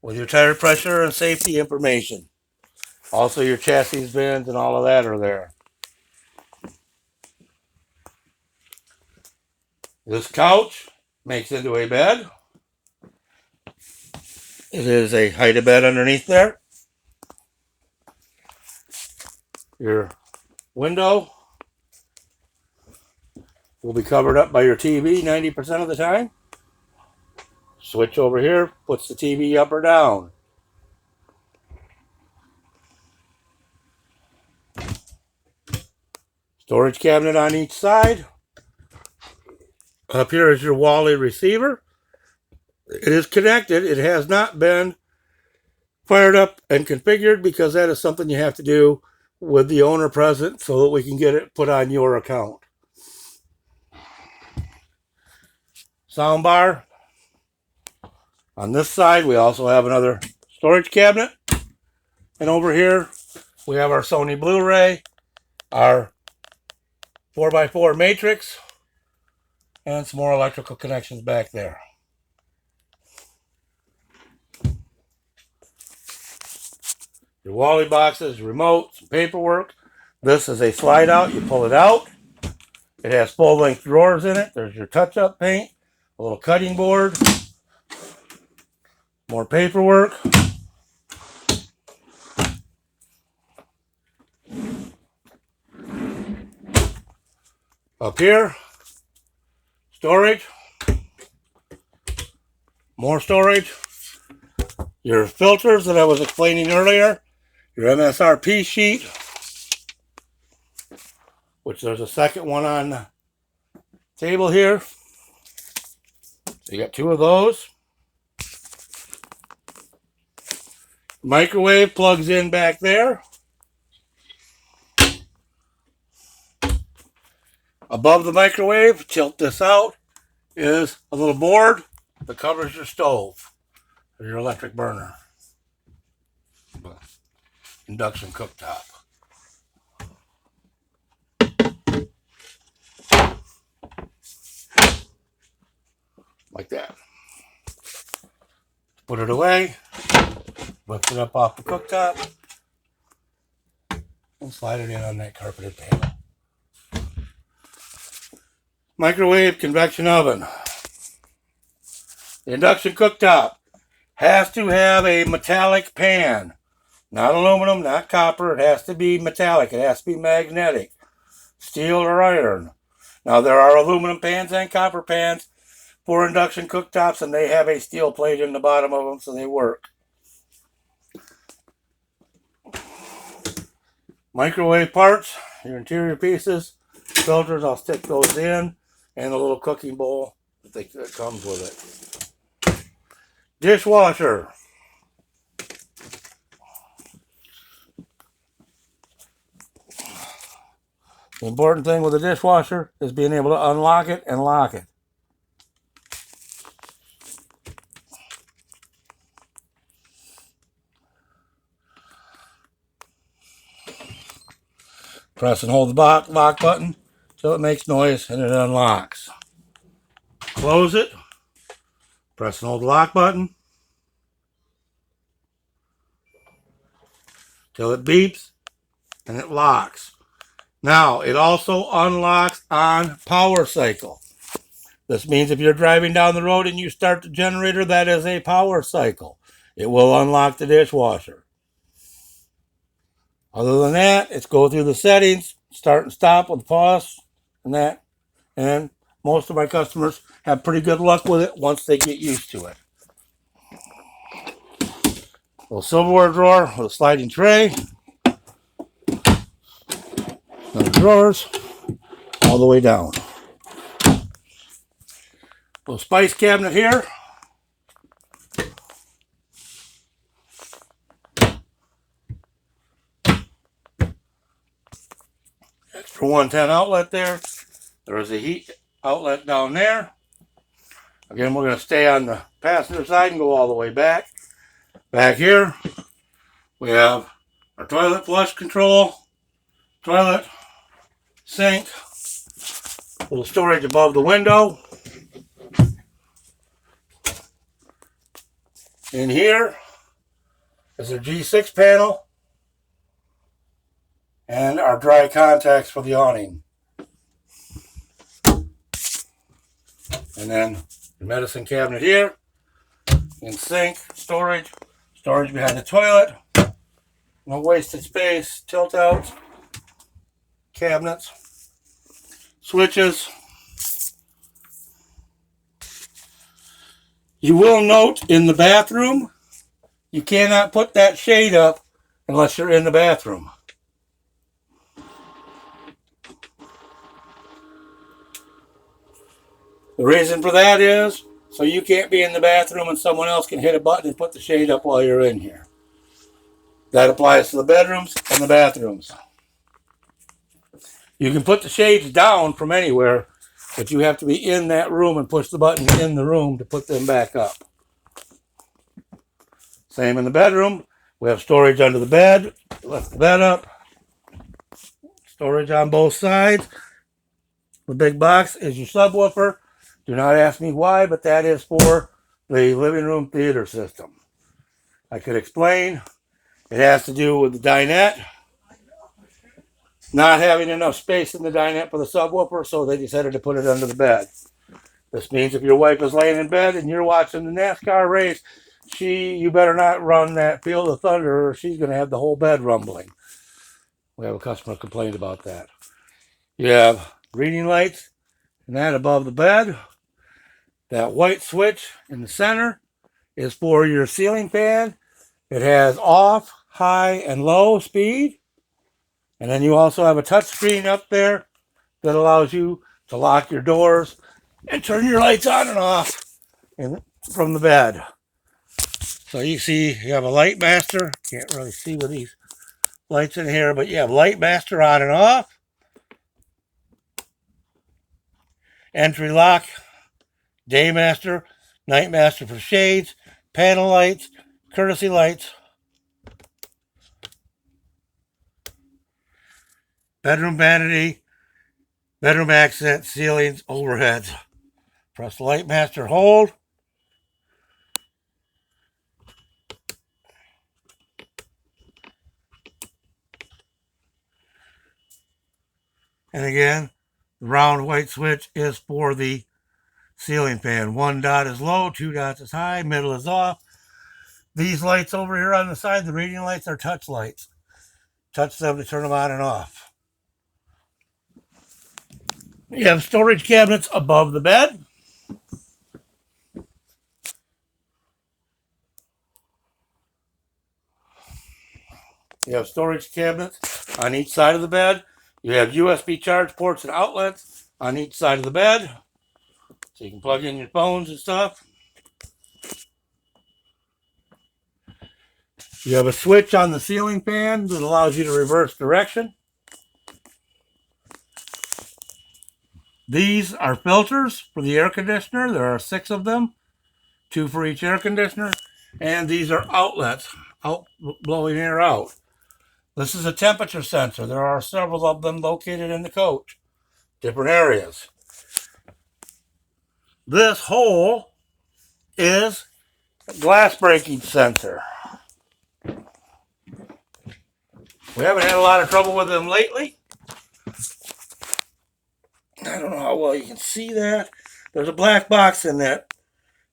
with your tire pressure and safety information. Also, your chassis bins and all of that are there. This couch makes into a bed. It is a height bed underneath there. Your window will be covered up by your TV 90% of the time. Switch over here, puts the TV up or down. Storage cabinet on each side. Up here is your Wally receiver. It is connected. It has not been fired up and configured because that is something you have to do with the owner present so that we can get it put on your account. Soundbar. On this side, we also have another storage cabinet. And over here, we have our Sony Blu-ray, our 4x4 matrix, and some more electrical connections back there. Your Wally boxes, remote, some paperwork. This is a slide out. You pull it out. It has full-length drawers in it. There's your touch-up paint, a little cutting board, more paperwork. Up here, storage, more storage. Your filters that I was explaining earlier, your MSRP sheet, which there's a second one on the table here. So you got two of those. Microwave plugs in back there. Above the microwave, tilt this out, is a little board that covers your stove or your electric burner. Induction cooktop. Like that. Put it away, lift it up off the cooktop, and slide it in on that carpeted table. Microwave convection oven. The induction cooktop has to have a metallic pan. Not aluminum, not copper. It has to be metallic. It has to be magnetic. Steel or iron. Now there are aluminum pans and copper pans for induction cooktops, and they have a steel plate in the bottom of them, so they work. Microwave parts, your interior pieces, filters, I'll stick those in, and a little cooking bowl that comes with it. Dishwasher. The important thing with a dishwasher is being able to unlock it and lock it. Press and hold the lock button till it makes noise and it unlocks. Close it. Press and hold the lock button till it beeps and it locks. Now, it also unlocks on power cycle. This means if you're driving down the road and you start the generator, that is a power cycle. It will unlock the dishwasher. Other than that, it's go through the settings, start and stop with pause and that. And most of my customers have pretty good luck with it once they get used to it. A little silverware drawer with a sliding tray. Another drawers all the way down. Little spice cabinet here. Extra 110 outlet there. There is a heat outlet down there. Again, we're going to stay on the passenger side and go all the way back. Back here, we have our toilet flush control, toilet, sink, a little storage above the window. In here is a G6 panel and our dry contacts for the awning. And then the medicine cabinet here, and sink, storage behind the toilet, no wasted space, tilt outs, cabinets, switches. You will note in the bathroom, you cannot put that shade up unless you're in the bathroom. The reason for that is so you can't be in the bathroom and someone else can hit a button and put the shade up while you're in here. That applies to the bedrooms and the bathrooms. You can put the shades down from anywhere, but you have to be in that room and push the button in the room to put them back up. Same in the bedroom. We have storage under the bed. Lift the bed up. Storage on both sides. The big box is your subwoofer. Do not ask me why, but that is for the living room theater system. I could explain. It has to do with the dinette. Not having enough space in the dinette for the subwoofer, so they decided to put it under the bed. This means if your wife is laying in bed and you're watching the NASCAR race, you better not run that Field of Thunder or she's going to have the whole bed rumbling. We have a customer complained about that. You have reading lights and that above the bed. That white switch in the center is for your ceiling fan. It has off, high, and low speed. And then you also have a touch screen up there that allows you to lock your doors and turn your lights on and off from the bed. So you see you have a light master. Can't really see with these lights in here, but you have light master on and off. Entry lock, day master, night master for shades, panel lights, courtesy lights. Bedroom vanity, bedroom accent, ceilings, overheads. Press the light master, hold. And again, the round white switch is for the ceiling fan. 1 dot is low, 2 dots is high, middle is off. These lights over here on the side, the reading lights, are touch lights. Touch them to turn them on and off. You have storage cabinets above the bed. You have storage cabinets on each side of the bed. You have USB charge ports and outlets on each side of the bed. So you can plug in your phones and stuff. You have a switch on the ceiling fan that allows you to reverse direction. These are filters for the air conditioner. There are 6 of them, 2 for each air conditioner. And these are outlets, blowing air out. This is a temperature sensor. There are several of them located in the coach, different areas. This hole is a glass breaking sensor. We haven't had a lot of trouble with them lately. I don't know how well you can see that. There's a black box in there,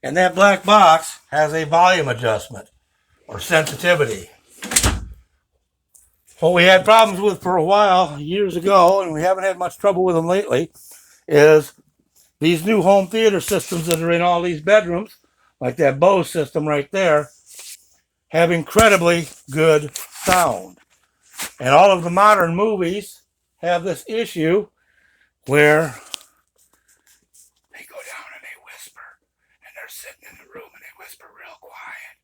and that black box has a volume adjustment or sensitivity. What we had problems with for a while, years ago, and we haven't had much trouble with them lately, is these new home theater systems that are in all these bedrooms, like that Bose system right there, have incredibly good sound. And all of the modern movies have this issue where they go down and they whisper, and they're sitting in the room and they whisper real quiet.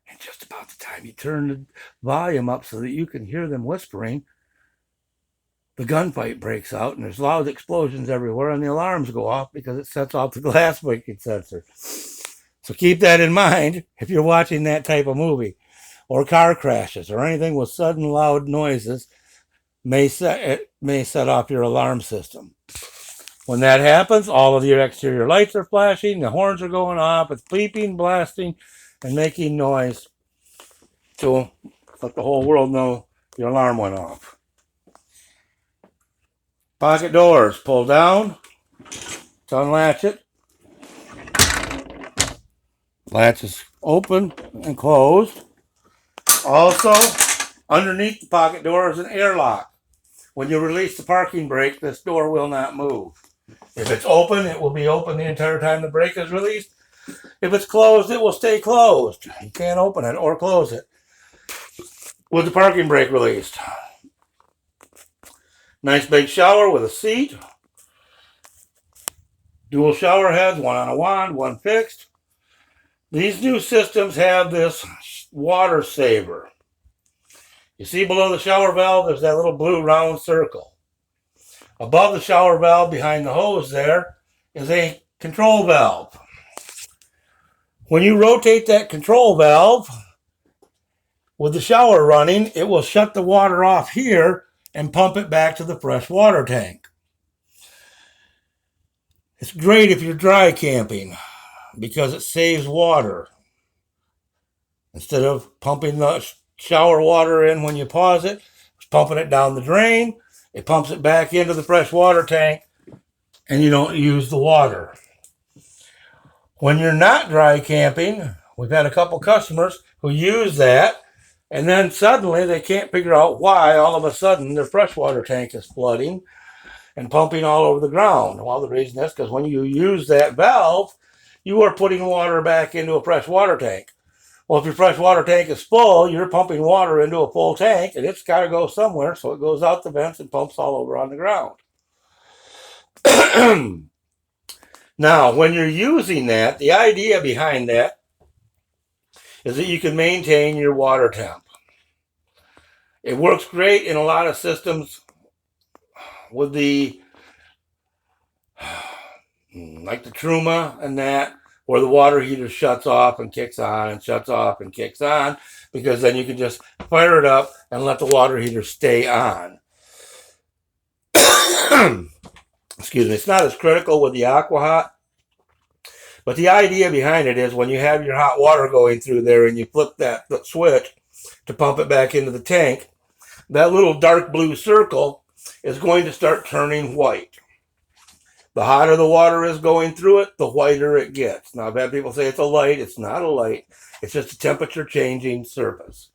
And just about the time you turn the volume up so that you can hear them whispering, the gunfight breaks out and there's loud explosions everywhere and the alarms go off because it sets off the glass breaking sensor. So keep that in mind if you're watching that type of movie. Or car crashes or anything with sudden loud noises may set off your alarm system. When that happens, all of your exterior lights are flashing, the horns are going off, it's beeping, blasting, and making noise to let the whole world know your alarm went off. Pocket doors, pull down, to unlatch it. Latch is open and closed. Also, underneath the pocket door is an airlock. When you release the parking brake, this door will not move. If it's open, it will be open the entire time the brake is released. If it's closed, it will stay closed. You can't open it or close it with the parking brake released. Nice big shower with a seat. Dual shower heads, one on a wand, one fixed. These new systems have this water saver. You see below the shower valve, there's that little blue round circle. Above the shower valve, behind the hose there, is a control valve. When you rotate that control valve, with the shower running, it will shut the water off here and pump it back to the fresh water tank. It's great if you're dry camping because it saves water. Instead of pumping the shower water in when you pause it, it's pumping it down the drain. It pumps it back into the fresh water tank and you don't use the water. When you're not dry camping, we've had a couple customers who use that, and then suddenly they can't figure out why all of a sudden their freshwater tank is flooding and pumping all over the ground. Well, the reason is because when you use that valve, you are putting water back into a freshwater tank. Well, if your freshwater tank is full, you're pumping water into a full tank, and it's got to go somewhere, so it goes out the vents and pumps all over on the ground. Now, when you're using that, the idea behind that is that you can maintain your water temp. It works great in a lot of systems with the, like the Truma and that, where the water heater shuts off and kicks on and shuts off and kicks on, because then you can just fire it up and let the water heater stay on. Excuse me, it's not as critical with the AquaHot, but the idea behind it is when you have your hot water going through there and you flip that switch to pump it back into the tank, that little dark blue circle is going to start turning white. The hotter the water is going through it, the whiter it gets. Now, I've had people say it's a light. It's not a light. It's just a temperature changing surface.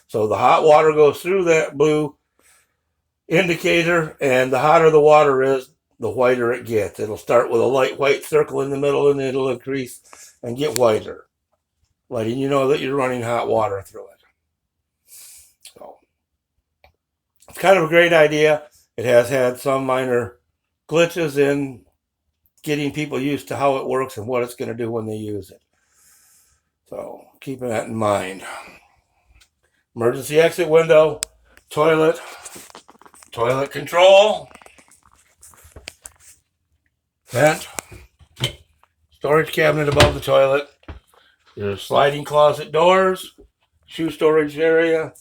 So the hot water goes through that blue indicator, and the hotter the water is, the whiter it gets. It'll start with a light white circle in the middle, and it'll increase and get whiter, letting you know that you're running hot water through it. So it's kind of a great idea. It has had some minor glitches in getting people used to how it works and what it's going to do when they use it. So keeping that in mind. Emergency exit window, toilet control, vent, storage cabinet above the toilet, your sliding closet doors, shoe storage area,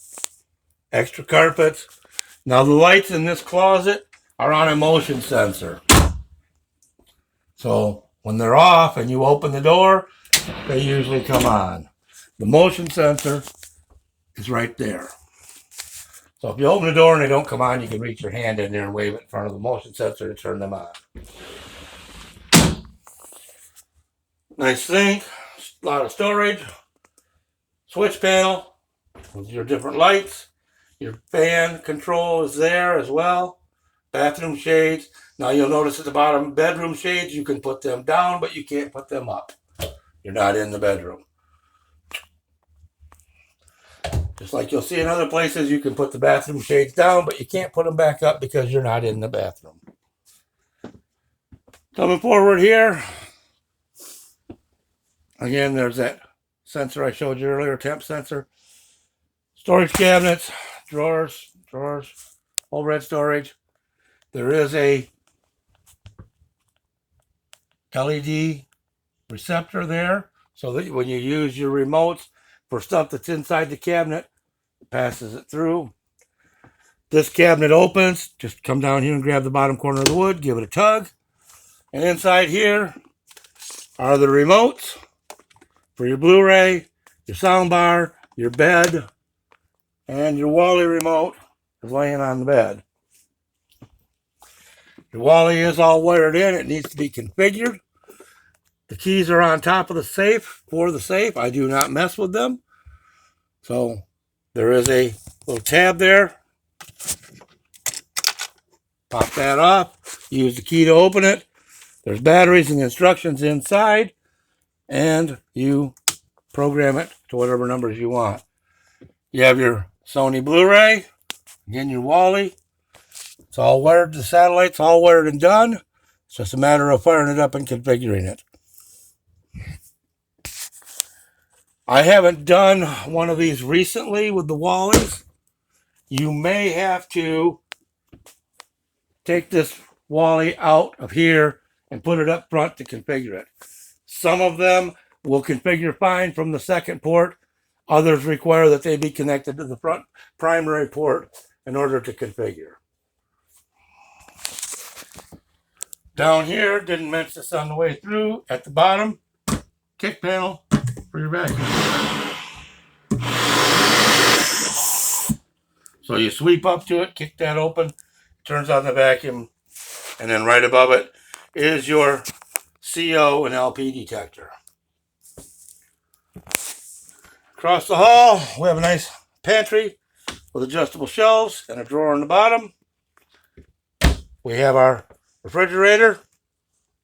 extra carpets. Now the lights in this closet are on a motion sensor. So when they're off and you open the door, they usually come on. The motion sensor is right there. So if you open the door and they don't come on, you can reach your hand in there and wave it in front of the motion sensor to turn them on. Nice sink, a lot of storage, switch panel with your different lights. Your fan control is there as well. Bathroom shades. Now you'll notice at the bottom, bedroom shades, you can put them down, but you can't put them up. You're not in the bedroom. Just like you'll see in other places, you can put the bathroom shades down, but you can't put them back up because you're not in the bathroom. Coming forward here, again, there's that sensor I showed you earlier, temp sensor. Storage cabinets, drawers, overhead storage. There is a LED receptor there, so that when you use your remotes for stuff that's inside the cabinet, it passes it through. This cabinet opens, just come down here and grab the bottom corner of the wood, give it a tug. And inside here are the remotes for your Blu-ray, your sound bar, your bed, and your Wally remote is laying on the bed. Your Wally is all wired in. It needs to be configured. The keys are on top of the safe for the safe. I do not mess with them. So there is a little tab there. Pop that off. Use the key to open it. There's batteries and instructions inside. And you program it to whatever numbers you want. You have your Sony Blu-ray. Again, your Wally. It's all wired to the satellites, all wired and done. It's just a matter of firing it up and configuring it. I haven't done one of these recently with the Wallies. You may have to take this Wally out of here and put it up front to configure it. Some of them will configure fine from the second port. Others require that they be connected to the front primary port in order to configure. Down here, didn't mention this on the way through, at the bottom, kick panel for your vacuum. So you sweep up to it, kick that open, turns on the vacuum, and then right above it is your CO and LP detector. Across the hall, we have a nice pantry with adjustable shelves and a drawer on the bottom. We have our refrigerator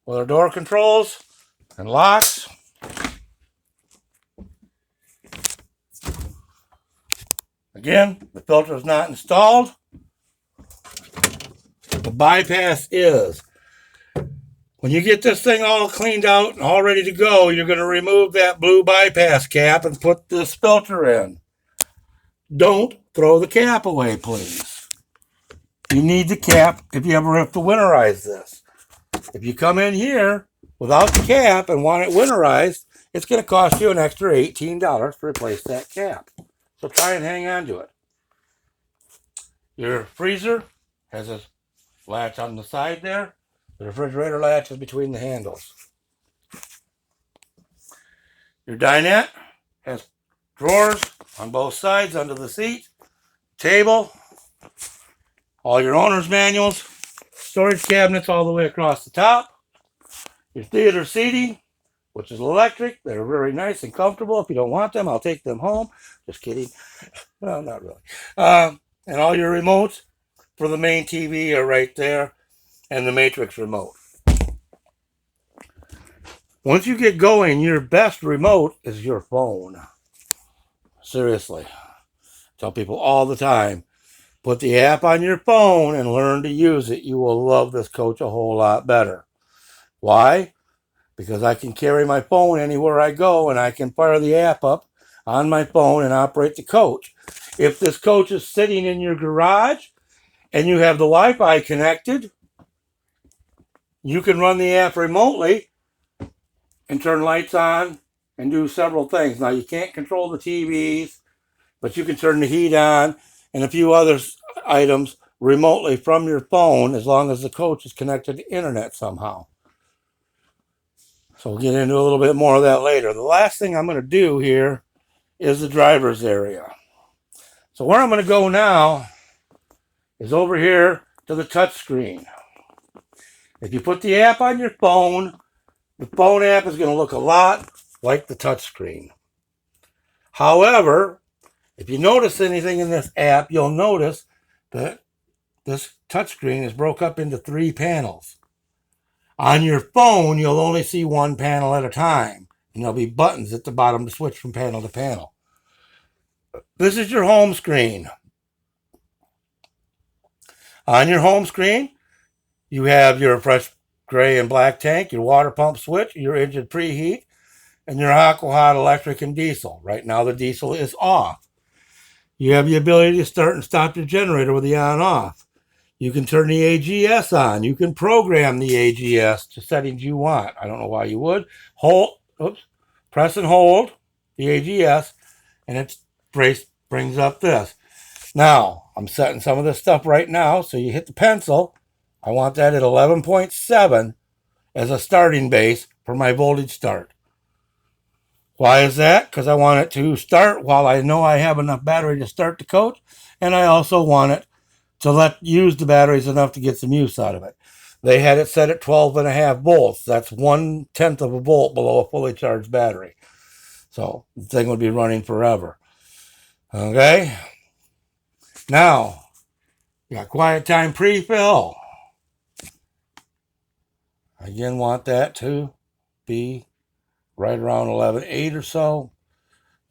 with our door controls and locks. Again, the filter is not installed. The bypass is. When you get this thing all cleaned out and all ready to go, you're going to remove that blue bypass cap and put this filter in. Don't throw the cap away, please. You need the cap if you ever have to winterize this. If you come in here without the cap and want it winterized, it's going to cost you an extra $18 to replace that cap. So try and hang on to it. Your freezer has a latch on the side there. The refrigerator latch is between the handles. Your dinette has drawers on both sides under the seat, table, all your owner's manuals, storage cabinets all the way across the top, your theater seating, which is electric. They're very nice and comfortable. If you don't want them, I'll take them home. Just kidding. Well, not really. And all your remotes for the main TV are right there, and the Matrix remote. Once you get going, your best remote is your phone. Seriously. Tell people all the time, put the app on your phone and learn to use it. You will love this coach a whole lot better. Why? Because I can carry my phone anywhere I go and I can fire the app up on my phone and operate the coach. If this coach is sitting in your garage and you have the Wi-Fi connected, you can run the app remotely and turn lights on and do several things. Now, you can't control the TVs, but you can turn the heat on and a few other items remotely from your phone as long as the coach is connected to internet somehow. So we'll get into a little bit more of that later. The last thing I'm going to do here is the driver's area. So where I'm going to go now is over here to the touch screen. If you put the app on your phone, the phone app is going to look a lot like the touch screen. However, if you notice anything in this app, you'll notice that this touchscreen is broke up into 3 panels. On your phone, you'll only see one panel at a time, and there'll be buttons at the bottom to switch from panel to panel. This is your home screen. On your home screen, you have your fresh gray and black tank, your water pump switch, your engine preheat, and your aqua-hot electric and diesel. Right now, the diesel is off. You have the ability to start and stop your generator with the on-off. You can turn the AGS on. You can program the AGS to settings you want. I don't know why you would. Press and hold the AGS, and it brings up this. Now, I'm setting some of this stuff right now, so you hit the pencil. I want that at 11.7 as a starting base for my voltage start. Why is that? Because I want it to start while I know I have enough battery to start the coach, and I also want it to use the batteries enough to get some use out of it. They had it set at 12.5 volts. That's 1/10 of a volt below a fully charged battery. So the thing would be running forever. Okay. Now, you got quiet time pre-fill. Again, want that to be right around 11.8 or so.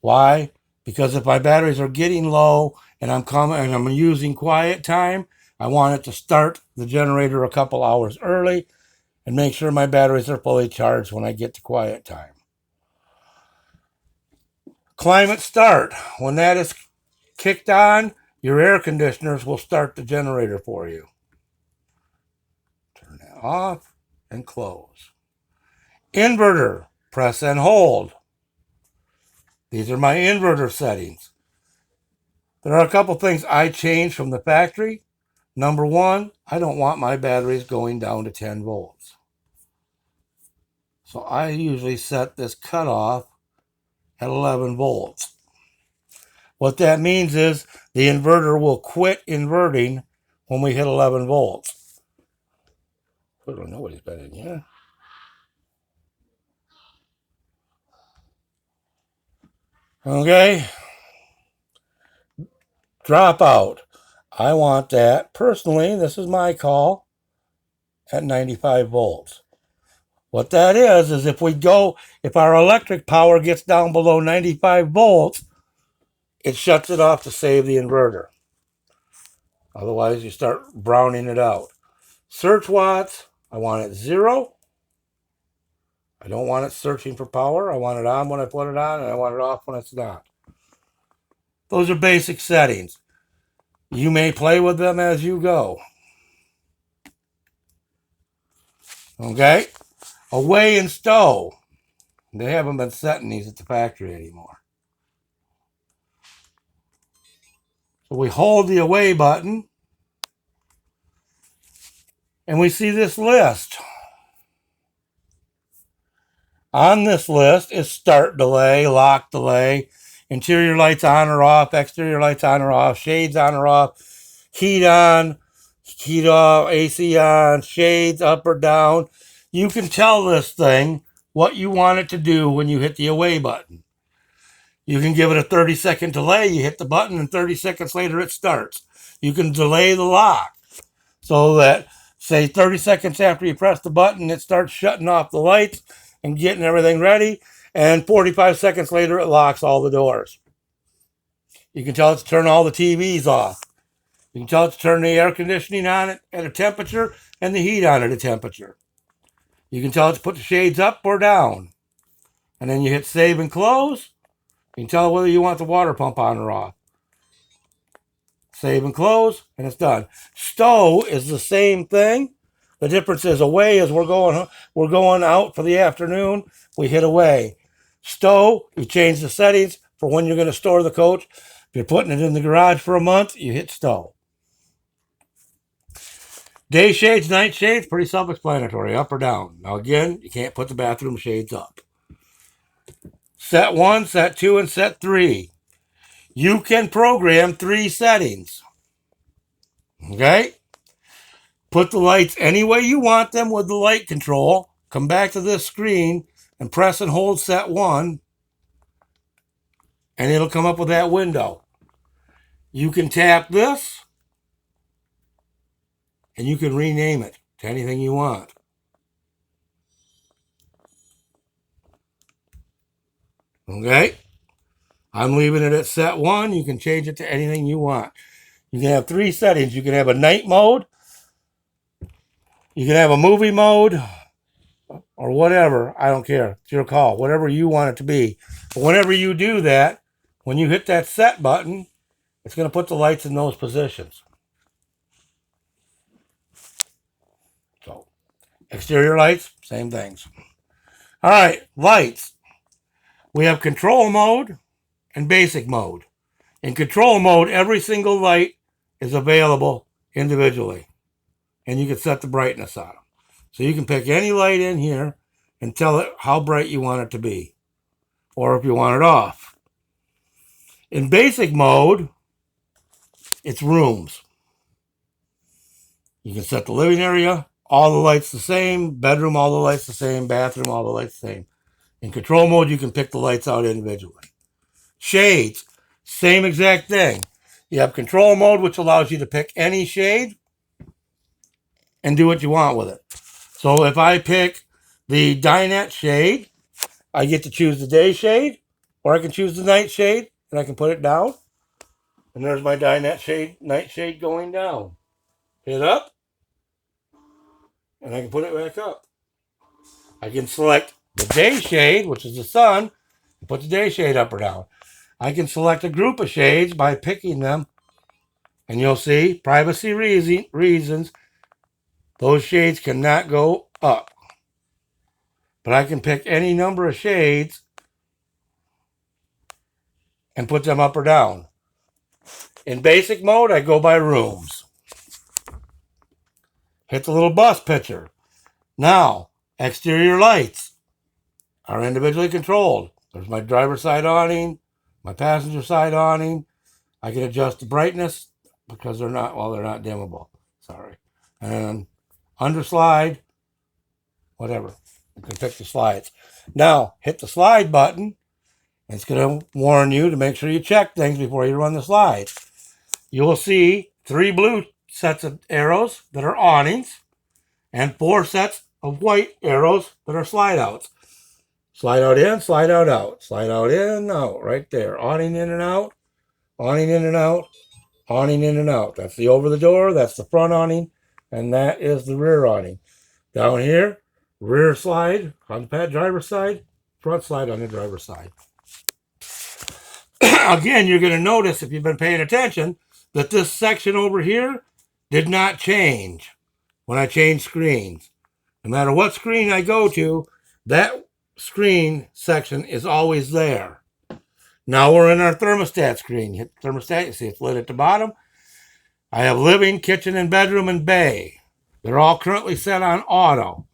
Why? Because if my batteries are getting low and I'm using quiet time, I want it to start the generator a couple hours early and make sure my batteries are fully charged when I get to quiet time. Climate start. When that is kicked on, your air conditioners will start the generator for you. Turn that off and close. Inverter. Press and hold. These are my inverter settings. There are a couple things I changed from the factory. Number one, I don't want my batteries going down to 10 volts. So I usually set this cutoff at 11 volts. What that means is the inverter will quit inverting when we hit 11 volts. I don't know what he's been in here. Okay. Dropout. I want that, personally, this is my call, at 95 volts. What that is if our electric power gets down below 95 volts, it shuts it off to save the inverter. Otherwise, you start browning it out. Search watts, I want it 0. I don't want it searching for power. I want it on when I put it on, and I want it off when it's not. Those are basic settings. You may play with them as you go. Okay? Away and stow. They haven't been setting these at the factory anymore. So we hold the away button, and we see this list. On this list is start delay, lock delay, interior lights on or off, exterior lights on or off, shades on or off, heat on, heat off, AC on, shades up or down. You can tell this thing what you want it to do when you hit the away button. You can give it a 30-second delay. You hit the button and 30 seconds later it starts. You can delay the lock so that, say, 30 seconds after you press the button, it starts shutting off the lights and getting everything ready, and 45 seconds later it locks all the doors. You can tell it to turn all the TVs off. You can tell it to turn the air conditioning on at a temperature and the heat on at a temperature. You can tell it to put the shades up or down. And then you hit save and close. You can tell it whether you want the water pump on or off. Save and close, and it's done. Stow is the same thing. The difference is away is we're going out for the afternoon. We hit away. Stow, you change the settings for when you're going to store the coach. If you're putting it in the garage for a month, you hit stow. Day shades, night shades, pretty self-explanatory, up or down. Now again, you can't put the bathroom shades up. Set 1, set 2, and set 3. You can program 3 settings. Okay? Put the lights any way you want them with the light control. Come back to this screen and press and hold set 1, and it'll come up with that window. You can tap this, and you can rename it to anything you want. Okay? I'm leaving it at set 1. You can change it to anything you want. You can have 3 settings. You can have a night mode. You can have a movie mode. Or whatever. I don't care. It's your call. Whatever you want it to be. But whenever you do that, when you hit that set button, it's going to put the lights in those positions. So, exterior lights, same things. All right, lights. We have control mode and basic mode. In control mode, every single light is available individually. And you can set the brightness on them. So you can pick any light in here and tell it how bright you want it to be. or if you want it off. In basic mode, it's rooms. You can set the living area, all the lights the same, bedroom, all the lights the same, bathroom, all the lights the same. In control mode, you can pick the lights out individually. Shades, same exact thing. You have control mode, which allows you to pick any shade and do what you want with it. So if I pick the dinette shade, I get to choose the day shade, or I can choose the night shade, and I can put it down. And there's my dinette shade, night shade going down. Hit up, and I can put it back up. I can select the day shade, which is the sun, and put the day shade up or down. I can select a group of shades by picking them, and you'll see, privacy reasons, those shades cannot go up. But I can pick any number of shades and put them up or down. In basic mode, I go by rooms. Hit the little bus picture. Now, exterior lights are individually controlled. There's my driver's side awning, my passenger side awning. I can adjust the brightness because they're not dimmable. Sorry. And underslide, whatever. You can pick the slides. Now, hit the slide button. It's going to warn you to make sure you check things before you run the slides. You will see 3 blue sets of arrows that are awnings and 4 sets of white arrows that are slide outs. Slide out in, slide out out. Slide out in, out, right there. Awning in and out, awning in and out, awning in and out. That's the over the door, that's the front awning, and that is the rear awning. Down here, rear slide on the driver's side, front slide on the driver's side. Again, you're going to notice, if you've been paying attention, that this section over here did not change when I changed screens. No matter what screen I go to, that screen section is always there. Now we're in our thermostat screen. Hit the thermostat, you see it's lit at the bottom. I have living, kitchen, and bedroom, and bay. They're all currently set on auto.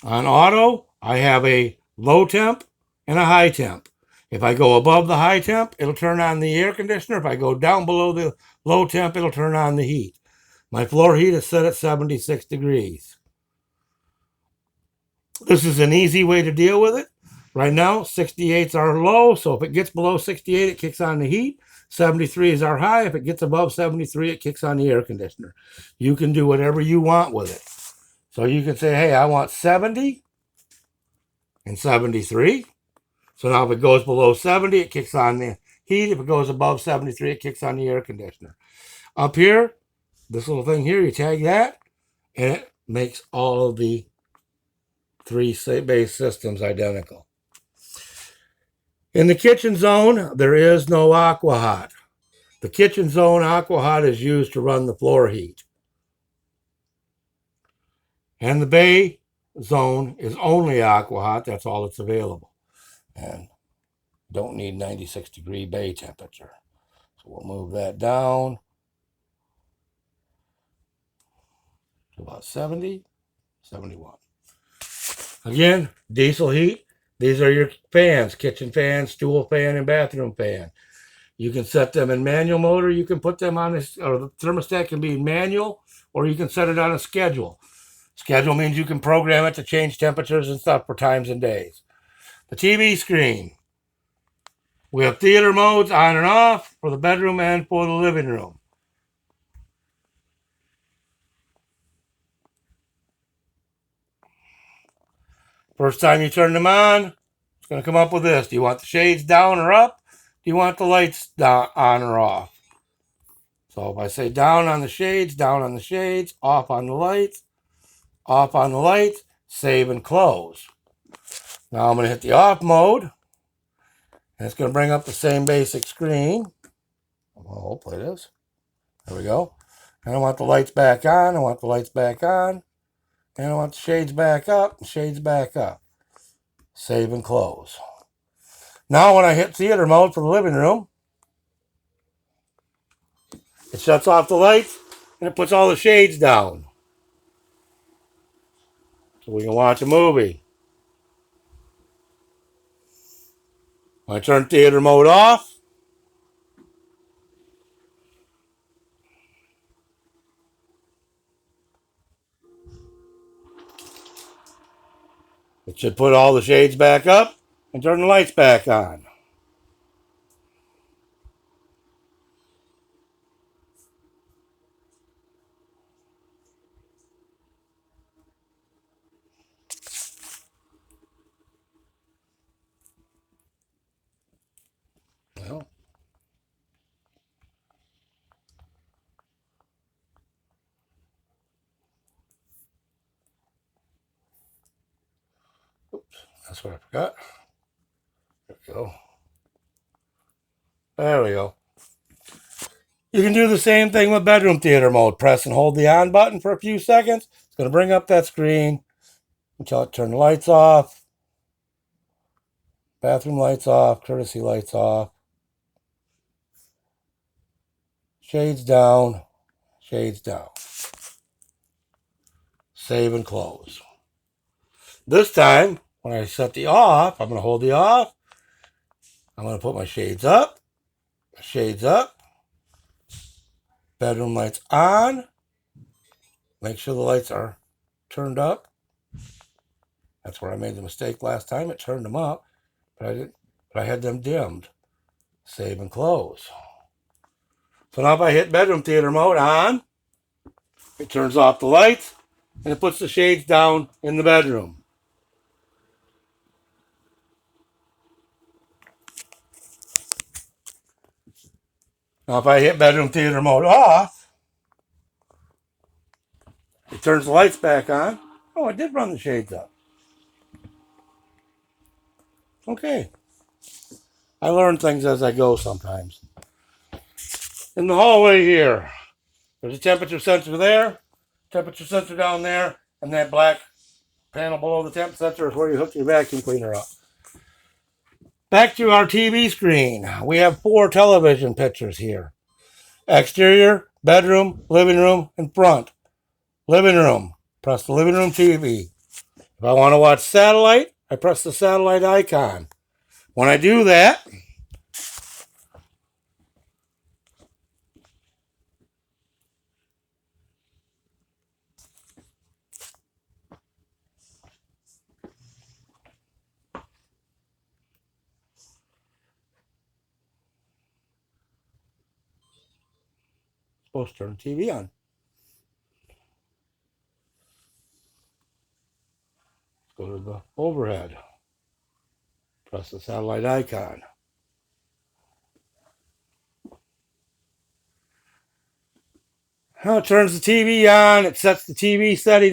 On auto, I have a low temp and a high temp. If I go above the high temp, it'll turn on the air conditioner. If I go down below the low temp, it'll turn on the heat. My floor heat is set at 76 degrees. This is an easy way to deal with it. Right now, 68s are low, so if it gets below 68, it kicks on the heat. 73 is our high. If it gets above 73, it kicks on the air conditioner. You can do whatever you want with it. So you can say, hey, I want 70 and 73. So now if it goes below 70, it kicks on the heat. If it goes above 73, it kicks on the air conditioner. Up here, this little thing here, you tag that, and it makes all of the 3 base systems identical. In the kitchen zone, there is no aqua hot. The kitchen zone aqua hot is used to run the floor heat. And the bay zone is only aqua hot. That's all that's available. And don't need 96 degree bay temperature. So we'll move that down to about 70, 71. Again, diesel heat. These are your fans, kitchen fan, stool fan, and bathroom fan. You can set them in manual mode, or you can put them on this, or the thermostat can be manual, or you can set it on a schedule. Schedule means you can program it to change temperatures and stuff for times and days. The TV screen. We have theater modes on and off for the bedroom and for the living room. First time you turn them on, it's going to come up with this. Do you want the shades down or up? Do you want the lights down, on or off? So if I say down on the shades, off on the lights, off on the lights, save and close. Now I'm going to hit the off mode. And it's going to bring up the same basic screen. Well, hopefully it is. There we go. And I want the lights back on. I want the lights back on. And I want the shades back up and shades back up. Save and close. Now when I hit theater mode for the living room, it shuts off the lights and it puts all the shades down. So we can watch a movie. When I turn theater mode off, it should put all the shades back up and turn the lights back on. Well, oops, that's what I forgot. There we go. There we go. You can do the same thing with bedroom theater mode. Press and hold the on button for a few seconds. It's going to bring up that screen until it turns the lights off. Bathroom lights off. Courtesy lights off. Shades down. Shades down. Save and close. This time, when I set the off, I'm going to hold the off. I'm going to put my shades up. Shades up. Bedroom lights on. Make sure the lights are turned up. That's where I made the mistake last time. It turned them up, but I had them dimmed. Save and close. So now if I hit bedroom theater mode on, it turns off the lights and it puts the shades down in the bedroom. Now if I hit bedroom theater mode off, it turns the lights back on. Oh, I did run the shades up. Okay. I learn things as I go sometimes. In the hallway here, there's a temperature sensor there, temperature sensor down there, and that black panel below the temp sensor is where you hook your vacuum cleaner up. Back to our TV screen. We have 4 television pictures here. Exterior, bedroom, living room, and front. Living room. Press the living room TV. If I want to watch satellite, I press the satellite icon. When I do that, I'm supposed to turn the TV on. Go to the overhead. Press the satellite icon. Now it turns the TV on. It sets the TV settings